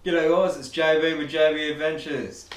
G'day guys, it's JB with JB Adventures.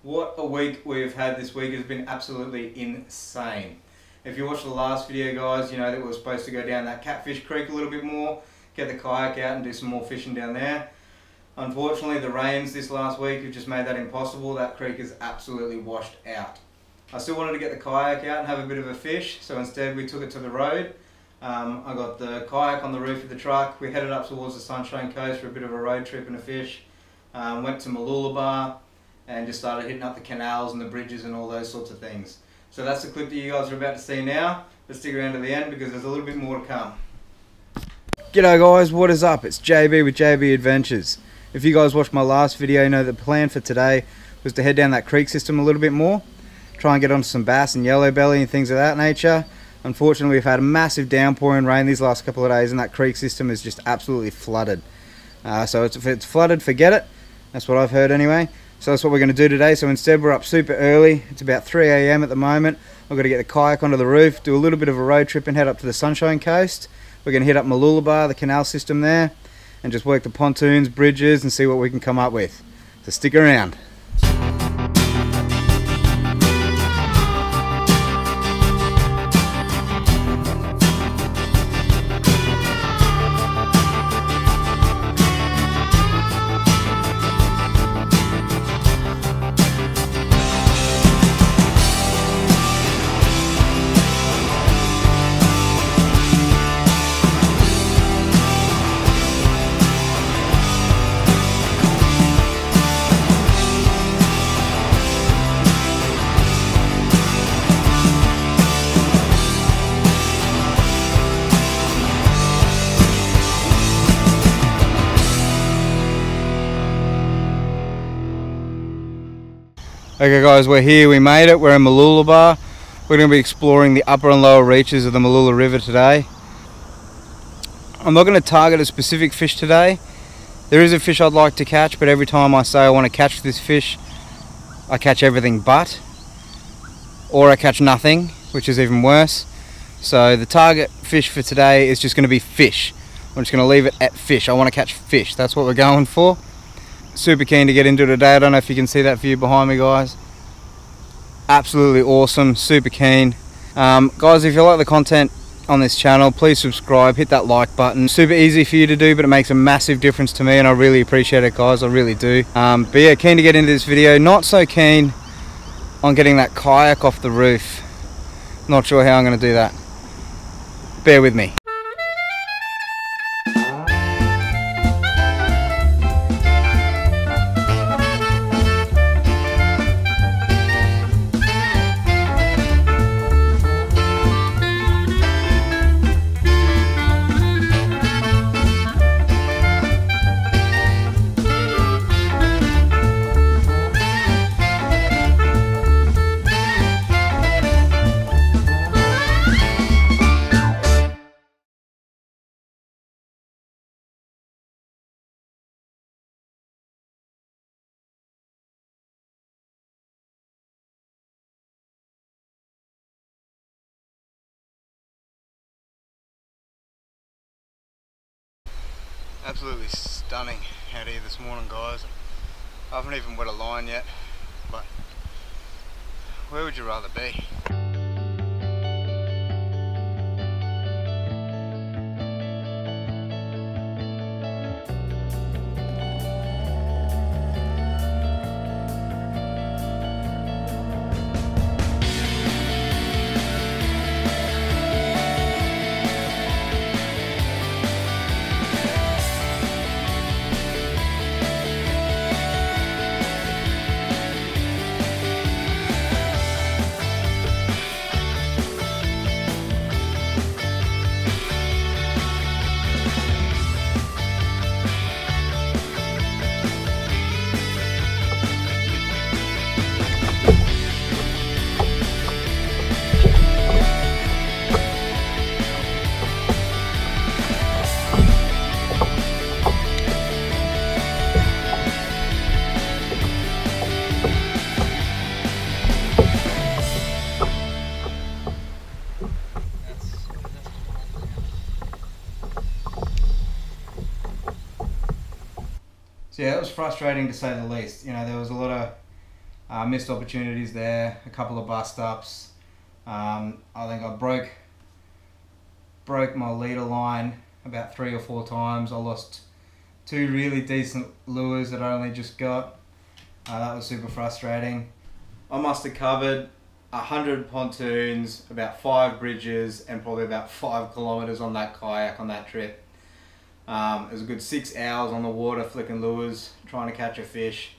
What a week we've had this week. It's been absolutely insane. If you watched the last video guys, you know that we were supposed to go down that Catfish Creek a little bit more, get the kayak out and do some more fishing down there. Unfortunately the rains this last week have just made that impossible. That creek is absolutely washed out. I still wanted to get the kayak out and have a bit of a fish, so instead we took it to the road. I got the kayak on the roof of the truck. We headed up towards the Sunshine Coast for a bit of a road trip and a fish. Went to Mooloolaba and just started hitting up the canals and the bridges and all those sorts of things. So that's the clip that you guys are about to see now. But stick around to the end because there's a little bit more to come. G'day guys, what is up? It's JB with JB Adventures. If you guys watched my last video, you know the plan for today was to head down that creek system a little bit more. Try and get onto some bass and yellow belly and things of that nature. Unfortunately we've had a massive downpour and rain these last couple of days and that creek system is just absolutely flooded. So if it's flooded, forget it. That's what I've heard anyway. So that's what we're going to do today. So instead we're up super early. It's about 3 AM at the moment. I've got to get the kayak onto the roof, do a little bit of a road trip and head up to the Sunshine Coast. We're going to hit up Mooloolaba, the canal system there, and just work the pontoons, bridges and see what we can come up with. So stick around. Okay guys, we're here, we made it, we're in Mooloolaba. We're going to be exploring the upper and lower reaches of the Mooloola River today. I'm not going to target a specific fish today. There is a fish I'd like to catch, but every time I say I want to catch this fish, I catch everything but. Or I catch nothing, which is even worse. So the target fish for today is just going to be fish. I'm just going to leave it at fish. I want to catch fish, that's what we're going for. Super keen to get into it today. I don't know if you can see that view behind me guys. Absolutely awesome, super keen. Guys, if you like the content on this channel, please subscribe, hit that like button. Super easy for you to do, but it makes a massive difference to me and I really appreciate it guys, I really do. But yeah, keen to get into this video. Not so keen on getting that kayak off the roof. Not sure how I'm going to do that. Bear with me. Absolutely stunning out here this morning guys. I haven't even wet a line yet, but where would you rather be? frustrating to say the least. You know, there was a lot of missed opportunities there, a couple of bust ups. I think I broke my leader line about 3 or 4 times. I lost 2 really decent lures that I only just got. That was super frustrating. I must have covered 100 pontoons, about 5 bridges, and probably about 5 kilometers on that kayak on that trip. It was a good 6 hours on the water flicking lures, trying to catch a fish.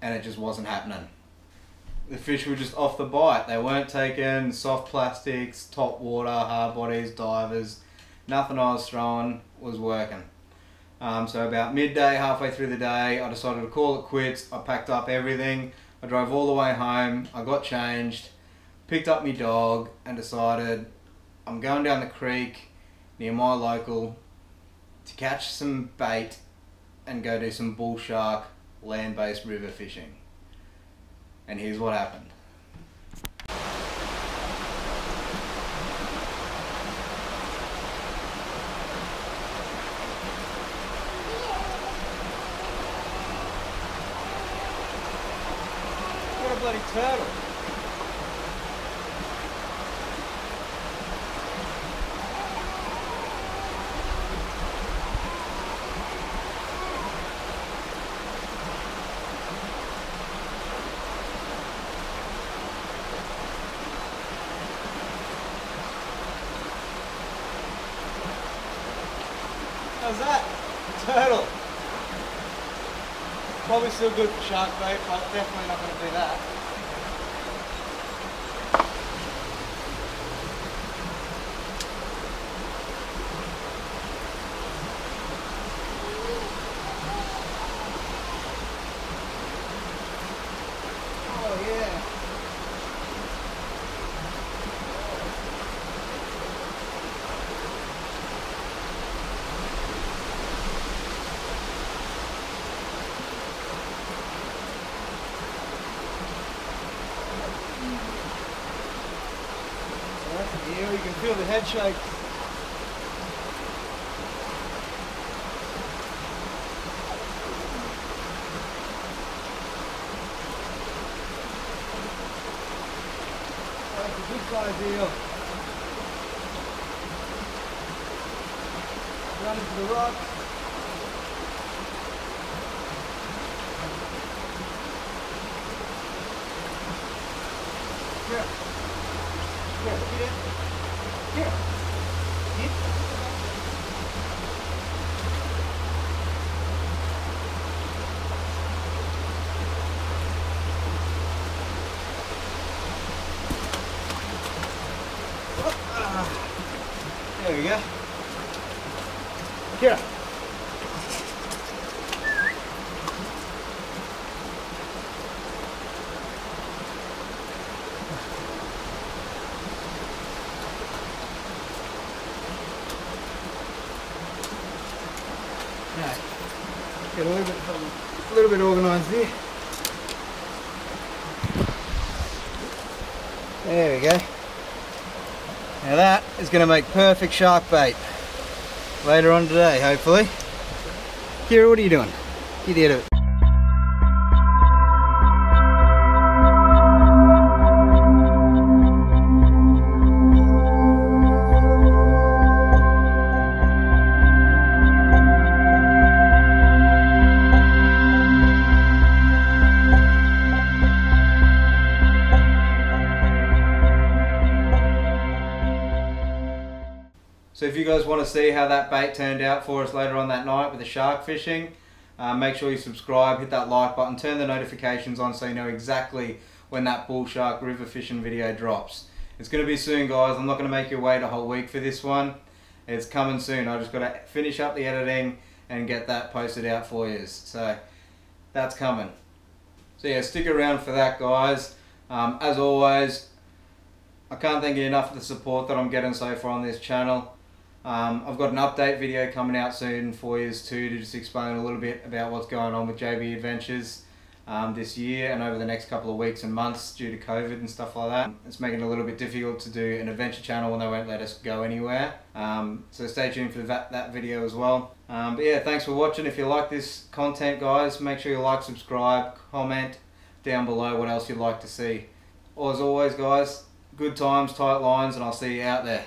And it just wasn't happening. The fish were just off the bite. They weren't taking soft plastics, top water, hard bodies, divers. Nothing I was throwing was working. So about midday, halfway through the day, I decided to call it quits. I packed up everything. I drove all the way home. I got changed, picked up my dog, and decided I'm going down the creek near my local to catch some bait and go do some bull shark land-based river fishing. And here's what happened. What a bloody turtle. How's that? Turtle. Probably still good for shark bait, but definitely not going to do that. Oh yeah. Yeah, you can feel the head shake. That's a good size eel. Run into the rock. Here. Here, get it. Here. Get. There we go. Here. Now, get a little bit organised there. There we go. Now that is going to make perfect shark bait later on today, hopefully. Kira, what are you doing? Get out of it. So if you guys want to see how that bait turned out for us later on that night with the shark fishing, make sure you subscribe, hit that like button, turn the notifications on so you know exactly when that bull shark river fishing video drops. It's going to be soon, guys. I'm not going to make you wait a whole week for this one. It's coming soon. I just got to finish up the editing and get that posted out for you. So that's coming. So yeah, stick around for that, guys. As always, I can't thank you enough for the support that I'm getting so far on this channel. I've got an update video coming out soon for you too, to just explain a little bit about what's going on with JB Adventures this year and over the next couple of weeks and months due to COVID and stuff like that. It's making it a little bit difficult to do an adventure channel when they won't let us go anywhere. So stay tuned for that video as well. But yeah, thanks for watching. If you like this content, guys, make sure you like, subscribe, comment down below what else you'd like to see. As always, guys, good times, tight lines, and I'll see you out there.